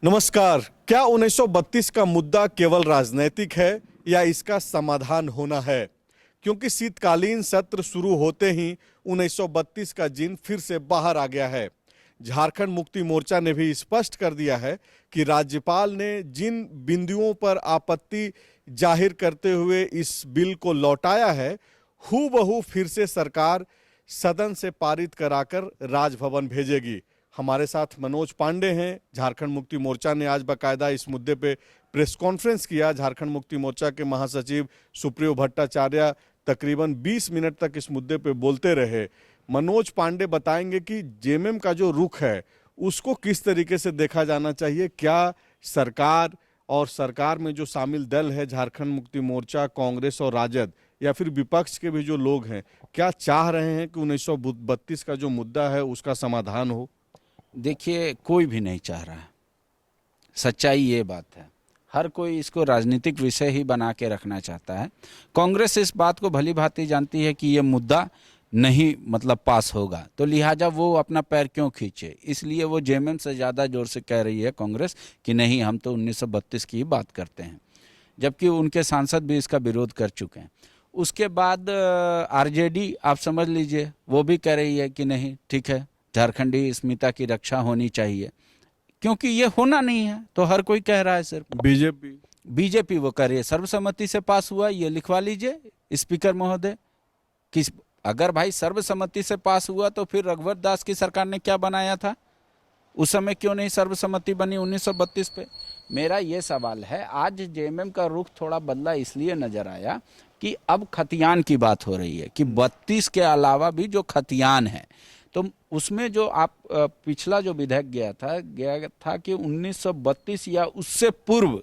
नमस्कार। क्या 1932 का मुद्दा केवल राजनैतिक है या इसका समाधान होना है? क्योंकि शीतकालीन सत्र शुरू होते ही 1932 का जिन फिर से बाहर आ गया है। झारखंड मुक्ति मोर्चा ने भी स्पष्ट कर दिया है कि राज्यपाल ने जिन बिंदुओं पर आपत्ति जाहिर करते हुए इस बिल को लौटाया है, हूबहू फिर से सरकार सदन से पारित कराकर राजभवन भेजेगी। हमारे साथ मनोज पांडे हैं। झारखंड मुक्ति मोर्चा ने आज बाकायदा इस मुद्दे पे प्रेस कॉन्फ्रेंस किया। झारखंड मुक्ति मोर्चा के महासचिव सुप्रियो भट्टाचार्य तकरीबन 20 मिनट तक इस मुद्दे पे बोलते रहे। मनोज पांडे बताएंगे कि जेएमएम का जो रुख है उसको किस तरीके से देखा जाना चाहिए। क्या सरकार और सरकार में जो शामिल दल है, झारखंड मुक्ति मोर्चा, कांग्रेस और राजद, या फिर विपक्ष के भी जो लोग हैं, क्या चाह रहे हैं कि 1932 का जो मुद्दा है उसका समाधान हो? देखिए, कोई भी नहीं चाह रहा है। सच्चाई ये बात है। हर कोई इसको राजनीतिक विषय ही बना के रखना चाहता है। कांग्रेस इस बात को भली भांति जानती है कि ये मुद्दा नहीं पास होगा, तो लिहाजा वो अपना पैर क्यों खींचे। इसलिए वो जेएमएम से ज़्यादा जोर से कह रही है कांग्रेस कि नहीं, हम तो 1932 की ही बात करते हैं, जबकि उनके सांसद भी इसका विरोध कर चुके हैं। उसके बाद आरजेडी, आप समझ लीजिए, वो भी कह रही है कि नहीं, ठीक है, झारखंडी अस्मिता की रक्षा होनी चाहिए, क्योंकि ये होना नहीं है। तो हर कोई कह रहा है। सिर्फ बीजेपी वो कह रही है सर्वसम्मति से पास हुआ, ये लिखवा लीजिए स्पीकर महोदय। किस अगर भाई सर्वसम्मति से पास हुआ तो फिर रघुवर दास की सरकार ने क्या बनाया था? उस समय क्यों नहीं सर्वसम्मति बनी 1932 पे? मेरा ये सवाल है। आज जेएमएम का रुख थोड़ा बदला इसलिए नजर आया कि अब खतियान की बात हो रही है कि 32 के अलावा भी जो खतियान है, तो उसमें जो पिछला जो विधेयक गया था कि 1932 या उससे पूर्व,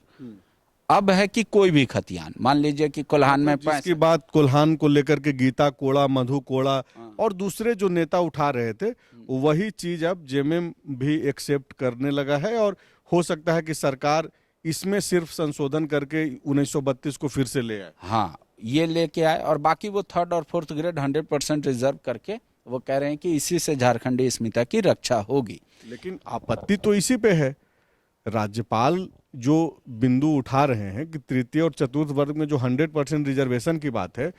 अब है कि कोई भी खतियान, मान लीजिए कि कोल्हान में जिसकी बात कोल्हान को लेकर के गीता कोड़ा, मधु कोड़ा और दूसरे जो नेता उठा रहे थे, वही चीज अब जेएमएम भी एक्सेप्ट करने लगा है। और हो सकता है कि सरकार इसमें सिर्फ संशोधन करके 1932 को फिर से ले आए। हाँ, ये लेके आए। और बाकी वो 3rd और 4th ग्रेड 100% रिजर्व करके वो कह रहे हैं कि इसी से झारखंडी अस्मिता की रक्षा होगी। लेकिन आपत्ति तो इसी पे है। राज्यपाल जो बिंदु उठा रहे हैं कि तृतीय और चतुर्थ वर्ग में जो 100% रिजर्वेशन की बात है,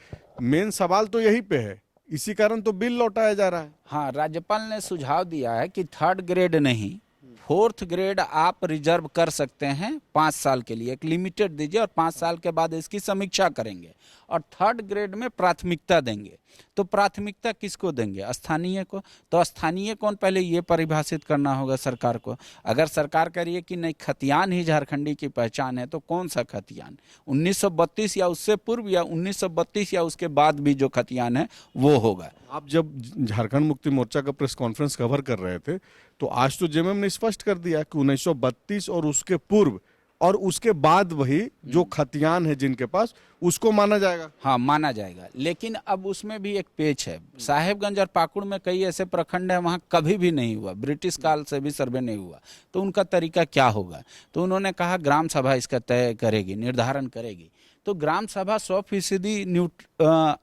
मेन सवाल तो यही पे है। इसी कारण तो बिल लौटाया जा रहा है। हाँ, राज्यपाल ने सुझाव दिया है कि 3rd ग्रेड नहीं, 4th ग्रेड आप रिजर्व कर सकते हैं 5 साल के लिए। एक लिमिटेड दीजिए और 5 साल के बाद इसकी समीक्षा करेंगे। और 3rd ग्रेड में प्राथमिकता देंगे। तो प्राथमिकता किसको देंगे? स्थानीय को। तो स्थानीय कौन, पहले ये परिभाषित करना होगा सरकार को। अगर सरकार कह रही है कि नहीं, खतियान ही झारखंडी की पहचान है, तो कौन सा खतियान? 1932 या उससे पूर्व, या 1932 या उसके बाद भी जो खतियान है वो होगा। आप जब झारखंड मुक्ति मोर्चा का प्रेस कॉन्फ्रेंस कवर कर रहे थे, तो आज तो जेएमएम ने स्पष्ट कर दिया कि 1932 और उसके पूर्व और उसके बाद वही जो खतियान है जिनके पास, उसको माना जाएगा। हाँ, माना जाएगा। लेकिन अब उसमें भी एक पेच है। साहेबगंज और पाकुड़ में कई ऐसे प्रखंड हैं, वहाँ कभी भी नहीं हुआ, ब्रिटिश काल से भी सर्वे नहीं हुआ। तो उनका तरीका क्या होगा? तो उन्होंने कहा ग्राम सभा इसका तय करेगी, निर्धारण करेगी। तो ग्राम सभा 100%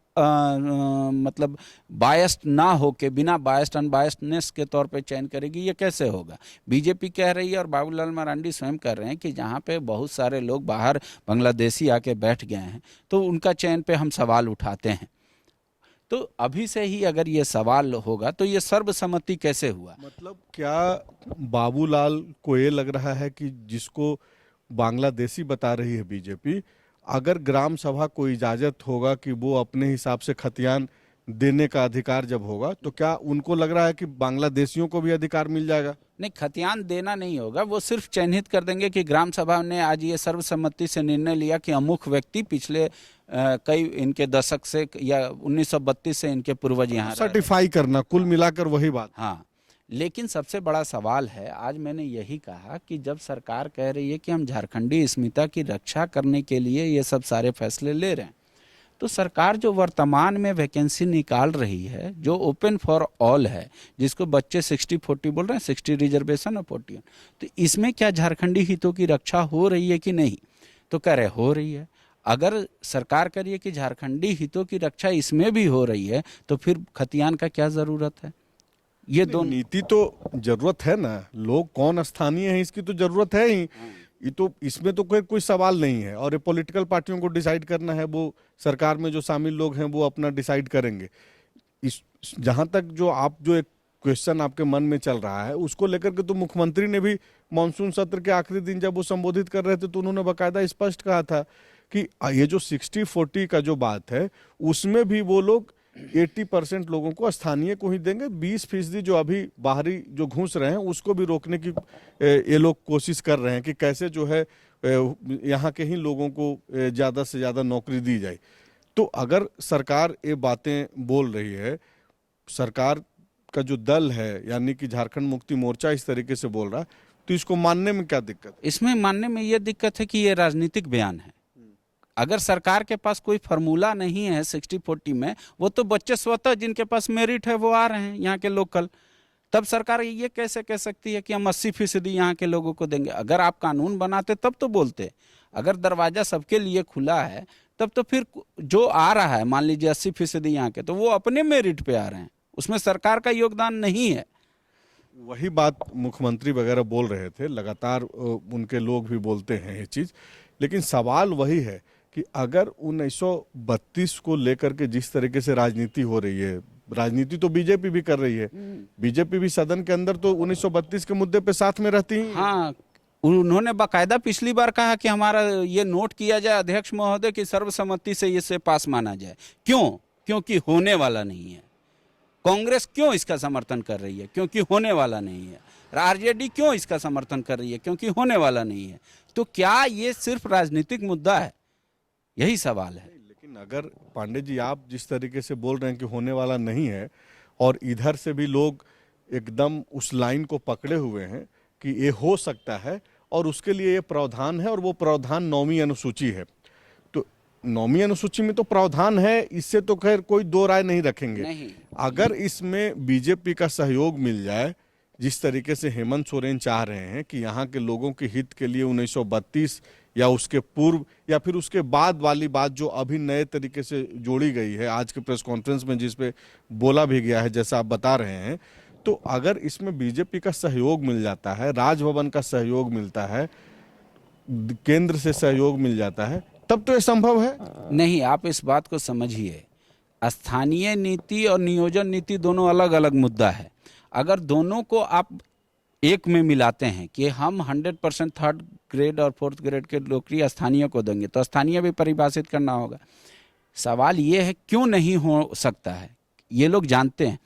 बायस्ड ना होके, बिना बायस्ड अनबायस्डनेस के तौर पे चयन करेगी। ये कैसे होगा? बीजेपी कह रही है और बाबूलाल मरांडी स्वयं कर रहे हैं कि जहाँ पे बहुत सारे लोग बाहर बांग्लादेशी आके बैठ गए हैं, तो उनका चयन पे हम सवाल उठाते हैं। तो अभी से ही अगर ये सवाल होगा तो ये सर्वसम्मति कैसे हुआ? क्या बाबूलाल को ये लग रहा है कि जिसको बांग्लादेशी बता रही है बीजेपी, अगर ग्राम सभा को इजाजत होगा कि वो अपने हिसाब से खतियान देने का अधिकार जब होगा, तो क्या उनको लग रहा है कि बांग्लादेशियों को भी अधिकार मिल जाएगा? नहीं, खतियान देना नहीं होगा। वो सिर्फ चिन्हित कर देंगे कि ग्राम सभा ने आज ये सर्वसम्मति से निर्णय लिया कि अमुक व्यक्ति पिछले कई इनके दशक से या 1932 से इनके पूर्वज यहाँ सर्टिफाई करना, कुल मिलाकर वही बात। हाँ, लेकिन सबसे बड़ा सवाल है, आज मैंने यही कहा कि जब सरकार कह रही है कि हम झारखंडी अस्मिता की रक्षा करने के लिए ये सब सारे फैसले ले रहे हैं, तो सरकार जो वर्तमान में वैकेंसी निकाल रही है, जो ओपन फॉर ऑल है, जिसको बच्चे 60-40 बोल रहे हैं, 60 रिजर्वेशन और 40, तो इसमें क्या झारखंडी हितों की रक्षा हो रही है कि नहीं? तो कह रहे हो रही है। अगर सरकार कह रही है कि झारखंडी हितों की रक्षा इसमें भी हो रही है, तो फिर खतियान का क्या ज़रूरत है? ये दोनों नीति तो जरूरत है ना, लोग कौन स्थानीय है इसकी तो जरूरत है ही। ये तो इसमें तो कोई सवाल नहीं है, और ये पॉलिटिकल पार्टियों को डिसाइड करना है, वो सरकार में जो शामिल लोग हैं वो अपना डिसाइड करेंगे। इस जहां तक जो एक क्वेश्चन आपके मन में चल रहा है उसको लेकर के, तो मुख्यमंत्री ने भी मानसून सत्र के आखिरी दिन जब वो संबोधित कर रहे थे तो उन्होंने बाकायदा स्पष्ट कहा था कि ये जो 60-40 का जो बात है उसमें भी वो लोग 80% लोगों को स्थानीय को ही देंगे, 20% जो अभी बाहरी जो घुस रहे हैं उसको भी रोकने की ये लोग कोशिश कर रहे हैं कि कैसे जो है यहाँ के ही लोगों को ज़्यादा से ज़्यादा नौकरी दी जाए। तो अगर सरकार ये बातें बोल रही है, सरकार का जो दल है यानी कि झारखंड मुक्ति मोर्चा इस तरीके से बोल रहा है, तो इसको मानने में क्या दिक्कत है? इसमें मानने में ये दिक्कत है कि ये राजनीतिक बयान है। अगर सरकार के पास कोई फार्मूला नहीं है 60-40 में, वो तो बच्चे स्वतः जिनके पास मेरिट है वो आ रहे हैं यहाँ के लोकल, तब सरकार ये कैसे कह सकती है कि हम 80% यहाँ के लोगों को देंगे? अगर आप कानून बनाते तब तो बोलते। अगर दरवाजा सबके लिए खुला है तब तो फिर जो आ रहा है, मान लीजिए 80% यहाँ के, तो वो अपने मेरिट पे आ रहे हैं, उसमें सरकार का योगदान नहीं है। वही बात मुख्यमंत्री वगैरह बोल रहे थे, लगातार उनके लोग भी बोलते हैं ये चीज, लेकिन सवाल वही है कि अगर 1932 को लेकर के जिस तरीके से राजनीति हो रही है, राजनीति तो बीजेपी भी कर रही है, बीजेपी भी सदन के अंदर तो 1932 के मुद्दे पे साथ में रहती है। हाँ, उन्होंने बाकायदा पिछली बार कहा कि हमारा ये नोट किया जाए अध्यक्ष महोदय की सर्वसम्मति से इसे पास माना जाए। क्यों? क्योंकि होने वाला नहीं है। कांग्रेस क्यों इसका समर्थन कर रही है? क्योंकि होने वाला नहीं है। आरजेडी क्यों इसका समर्थन कर रही है? क्योंकि होने वाला नहीं है। तो क्या ये सिर्फ राजनीतिक मुद्दा है? यही सवाल है। लेकिन अगर पांडे जी आप जिस तरीके से बोल रहे हैं कि होने वाला नहीं है, और इधर से भी लोग एकदम उस लाइन को पकड़े हुए हैं कि ये हो सकता है और उसके लिए ये प्रावधान है, और वो प्रावधान 9वीं अनुसूची है, तो 9वीं अनुसूची में तो प्रावधान है, इससे तो खैर कोई दो राय नहीं रखेंगे। नहीं। अगर इसमें बीजेपी का सहयोग मिल जाए, जिस तरीके से हेमंत सोरेन चाह रहे हैं कि यहाँ के लोगों के हित के लिए 1932 या उसके पूर्व या फिर उसके बाद वाली बात जो अभी नए तरीके से जोड़ी गई है आज के प्रेस कॉन्फ्रेंस में, जिस पे बोला भी गया है जैसा आप बता रहे हैं, तो अगर इसमें बीजेपी का सहयोग मिल जाता है, राजभवन का सहयोग मिलता है, केंद्र से सहयोग मिल जाता है, तब तो ये संभव है। नहीं, आप इस बात को समझिए, स्थानीय नीति और नियोजन नीति दोनों अलग अलग मुद्दा है। अगर दोनों को आप एक में मिलाते हैं कि हम 100% 3rd ग्रेड और 4th ग्रेड के नौकरी स्थानीय को देंगे, तो स्थानीय भी परिभाषित करना होगा। सवाल ये है क्यों नहीं हो सकता है? ये लोग जानते हैं,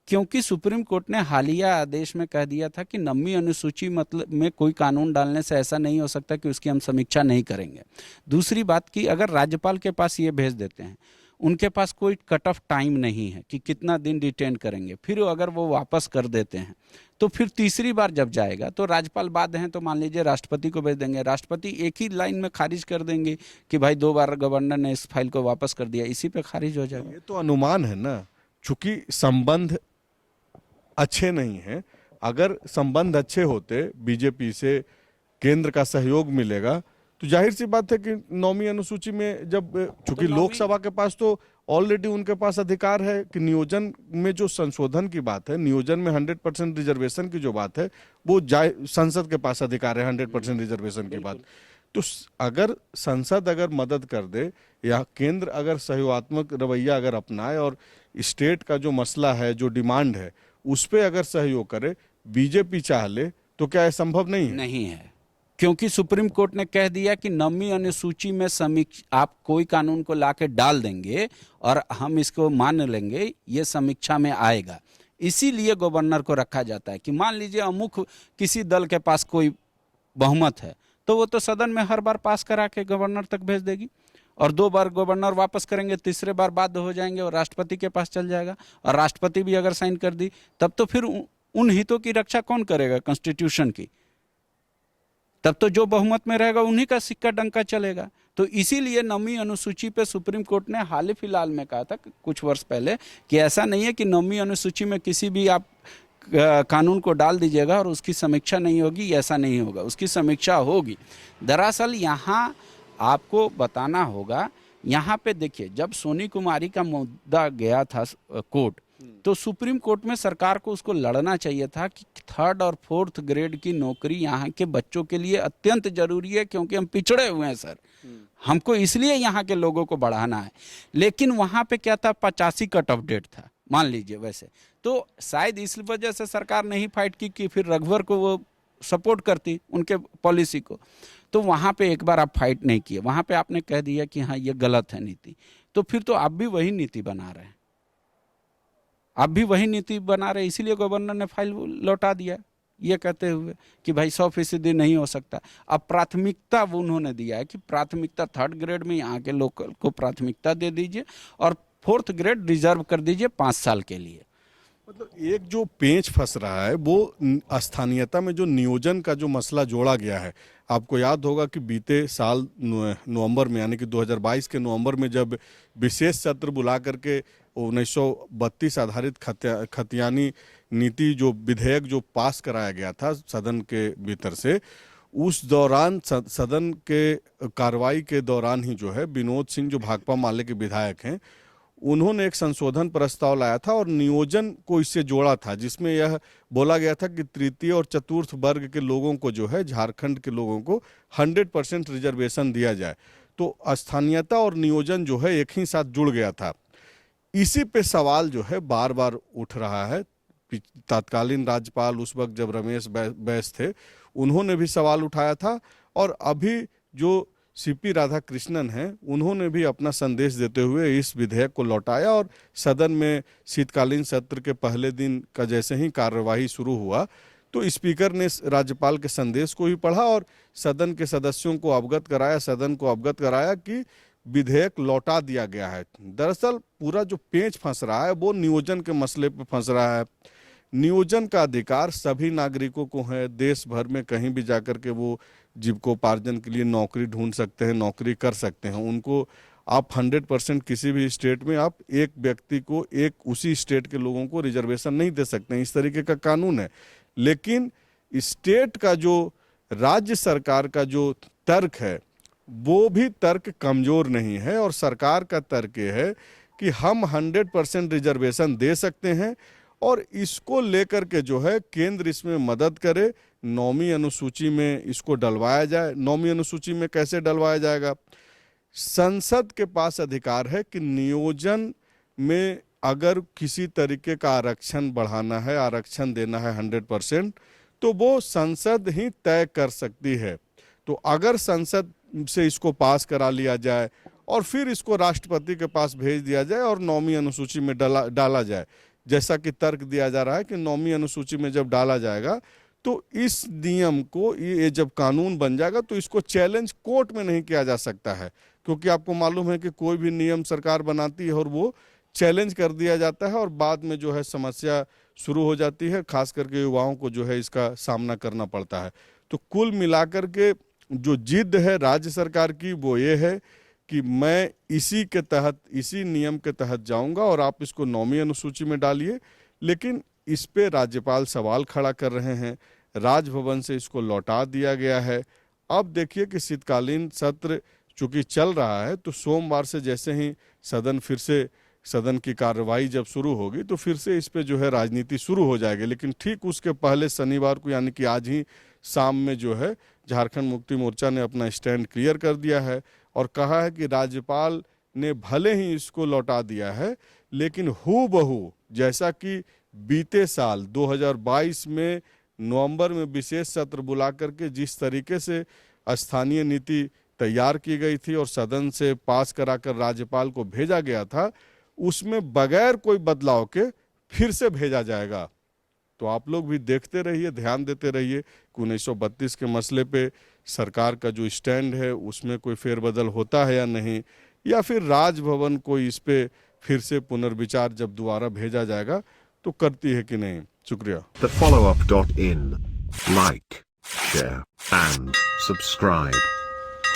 क्योंकि सुप्रीम कोर्ट ने हालिया आदेश में कह दिया था कि 9वीं अनुसूची मतलब में कोई कानून डालने से ऐसा नहीं हो सकता कि उसकी हम समीक्षा नहीं करेंगे। दूसरी बात कि अगर राज्यपाल के पास ये भेज देते हैं, उनके पास कोई कट ऑफ टाइम नहीं है कि कितना दिन डिटेन करेंगे, फिर अगर वो वापस कर देते हैं तो फिर तीसरी बार जब जाएगा तो राज्यपाल बाद हैं तो मान लीजिए राष्ट्रपति को भेज देंगे, राष्ट्रपति एक ही लाइन में खारिज कर देंगे कि भाई 2 बार गवर्नर ने इस फाइल को वापस कर दिया, इसी पे खारिज हो जाएगा। ये तो अनुमान है ना, चूंकि संबंध अच्छे नहीं है। अगर संबंध अच्छे होते, बीजेपी से केंद्र का सहयोग मिलेगा, तो जाहिर सी बात है कि 9वीं अनुसूची में जब चूंकि लोकसभा के पास तो ऑलरेडी उनके पास अधिकार है कि नियोजन में जो संशोधन की बात है, नियोजन में 100% रिजर्वेशन की जो बात है, वो संसद के पास अधिकार है 100% रिजर्वेशन की बात। तो अगर संसद अगर मदद कर दे या केंद्र अगर सहयोगात्मक रवैया अगर अपनाए और स्टेट का जो मसला है, जो डिमांड है, उस पर अगर सहयोग करे, बीजेपी चाह ले, तो क्या यह संभव नहीं है? नहीं है, क्योंकि सुप्रीम कोर्ट ने कह दिया कि 9वीं अनुसूची में आप कोई कानून को लाके डाल देंगे और हम इसको मान लेंगे, ये समीक्षा में आएगा। इसीलिए गवर्नर को रखा जाता है कि मान लीजिए अमुक किसी दल के पास कोई बहुमत है, तो वो तो सदन में हर बार पास करा के गवर्नर तक भेज देगी, और 2 बार गवर्नर वापस करेंगे, तीसरे बार बाध्य हो जाएंगे और राष्ट्रपति के पास चल जाएगा, और राष्ट्रपति भी अगर साइन कर दी तब तो फिर उन हितों की रक्षा कौन करेगा? कॉन्स्टिट्यूशन की। तब तो जो बहुमत में रहेगा उन्हीं का सिक्का डंका चलेगा। तो इसीलिए 9वीं अनुसूची पे सुप्रीम कोर्ट ने हाल ही फिलहाल में कहा था कुछ वर्ष पहले कि ऐसा नहीं है कि 9वीं अनुसूची में किसी भी आप कानून को डाल दीजिएगा और उसकी समीक्षा नहीं होगी, ऐसा नहीं होगा, उसकी समीक्षा होगी। दरअसल यहाँ आपको बताना होगा, यहाँ पे देखिए, जब सोनी कुमारी का मुद्दा गया था कोर्ट, तो सुप्रीम कोर्ट में सरकार को उसको लड़ना चाहिए था कि 3rd और 4th ग्रेड की नौकरी यहाँ के बच्चों के लिए अत्यंत जरूरी है, क्योंकि हम पिछड़े हुए हैं सर। हमको इसलिए यहाँ के लोगों को बढ़ाना है। लेकिन वहाँ पे क्या था, 85 कट ऑफ डेट था मान लीजिए। वैसे तो शायद इस वजह से सरकार नहीं फाइट की कि फिर रघुवर को वो सपोर्ट करती उनके पॉलिसी को। तो वहाँ पे एक बार आप फाइट नहीं किए, वहाँ पे आपने कह दिया कि हाँ ये गलत है नीति, तो फिर तो आप भी वही नीति बना रहे हैं, आप भी वही नीति बना रहे। इसीलिए गवर्नर ने फाइल लौटा दिया ये कहते हुए कि भाई 100% नहीं हो सकता। अब प्राथमिकता वो उन्होंने दिया है कि प्राथमिकता 3rd ग्रेड में यहाँ के लोकल को प्राथमिकता दे दीजिए और 4th ग्रेड रिजर्व कर दीजिए 5 साल के लिए। मतलब एक जो पेंच फंस रहा है वो स्थानीयता में जो नियोजन का जो मसला जोड़ा गया है। आपको याद होगा कि बीते साल नवंबर में, यानी कि 2022 के नवंबर में, जब विशेष सत्र बुला करके 1932 आधारित खतियानी नीति जो विधेयक जो पास कराया गया था सदन के भीतर से, उस दौरान सदन के कार्रवाई के दौरान ही जो है विनोद सिंह जो भाकपा माले के विधायक हैं, उन्होंने एक संशोधन प्रस्ताव लाया था और नियोजन को इससे जोड़ा था, जिसमें यह बोला गया था कि तृतीय और चतुर्थ वर्ग के लोगों को जो है, झारखंड के लोगों को 100% रिजर्वेशन दिया जाए। तो स्थानीयता और नियोजन जो है एक ही साथ जुड़ गया था। इसी पे सवाल जो है बार बार उठ रहा है। तत्कालीन राज्यपाल उस वक्त जब रमेश बैस थे, उन्होंने भी सवाल उठाया था, और अभी जो सीपी राधाकृष्णन हैं, उन्होंने भी अपना संदेश देते हुए इस विधेयक को लौटाया। और सदन में शीतकालीन सत्र के पहले दिन का जैसे ही कार्यवाही शुरू हुआ तो स्पीकर ने राज्यपाल के संदेश को ही पढ़ा और सदन के सदस्यों को अवगत कराया, सदन को अवगत कराया कि विधेयक लौटा दिया गया है। दरअसल पूरा जो पेंच फंस रहा है वो नियोजन के मसले पे फंस रहा है। नियोजन का अधिकार सभी नागरिकों को है। देश भर में कहीं भी जाकर के वो जीविकोपार्जन के लिए नौकरी ढूंढ सकते हैं, नौकरी कर सकते हैं। उनको आप 100% किसी भी स्टेट में आप एक व्यक्ति को, एक उसी स्टेट के लोगों को रिजर्वेशन नहीं दे सकते हैं, इस तरीके का कानून है। लेकिन स्टेट का जो, राज्य सरकार का जो तर्क है वो भी तर्क कमजोर नहीं है, और सरकार का तर्क ये है कि हम 100% रिजर्वेशन दे सकते हैं और इसको लेकर के जो है केंद्र इसमें मदद करे, 9वीं अनुसूची में इसको डलवाया जाए। 9वीं अनुसूची में कैसे डलवाया जाएगा? संसद के पास अधिकार है कि नियोजन में अगर किसी तरीके का आरक्षण बढ़ाना है, आरक्षण देना है 100%, तो वो संसद ही तय कर सकती है। तो अगर संसद से इसको पास करा लिया जाए और फिर इसको राष्ट्रपति के पास भेज दिया जाए और 9वीं अनुसूची में डाला जाए, जैसा कि तर्क दिया जा रहा है कि 9वीं अनुसूची में जब डाला जाएगा तो इस नियम को, ये जब कानून बन जाएगा तो इसको चैलेंज कोर्ट में नहीं किया जा सकता है, क्योंकि आपको मालूम है कि कोई भी नियम सरकार बनाती है और वो चैलेंज कर दिया जाता है और बाद में जो है समस्या शुरू हो जाती है, खास करके युवाओं को जो है इसका सामना करना पड़ता है। तो कुल मिलाकर के जो जिद है राज्य सरकार की वो ये है कि मैं इसी के तहत, इसी नियम के तहत जाऊंगा और आप इसको 9वीं अनुसूची में डालिए। लेकिन इस पे राज्यपाल सवाल खड़ा कर रहे हैं, राजभवन से इसको लौटा दिया गया है। अब देखिए कि शीतकालीन सत्र चूंकि चल रहा है तो सोमवार से जैसे ही सदन की कार्रवाई जब शुरू होगी तो फिर से इस पे जो है राजनीति शुरू हो जाएगी। लेकिन ठीक उसके पहले शनिवार को, यानी कि आज ही शाम में जो है झारखंड मुक्ति मोर्चा ने अपना स्टैंड क्लियर कर दिया है और कहा है कि राज्यपाल ने भले ही इसको लौटा दिया है, लेकिन हूबहू जैसा कि बीते साल 2022 में नवंबर में विशेष सत्र बुला करके जिस तरीके से स्थानीय नीति तैयार की गई थी और सदन से पास कराकर राज्यपाल को भेजा गया था, उसमें बगैर कोई बदलाव के फिर से भेजा जाएगा। तो आप लोग भी देखते रहिए, ध्यान देते रहिए कि 1932 के मसले पे सरकार का जो स्टैंड है उसमें कोई फेरबदल होता है या नहीं, या फिर राजभवन को इस पे फिर से पुनर्विचार जब दोबारा भेजा जाएगा तो करती है कि नहीं। शुक्रिया। The follow-up.in. Like, share and subscribe.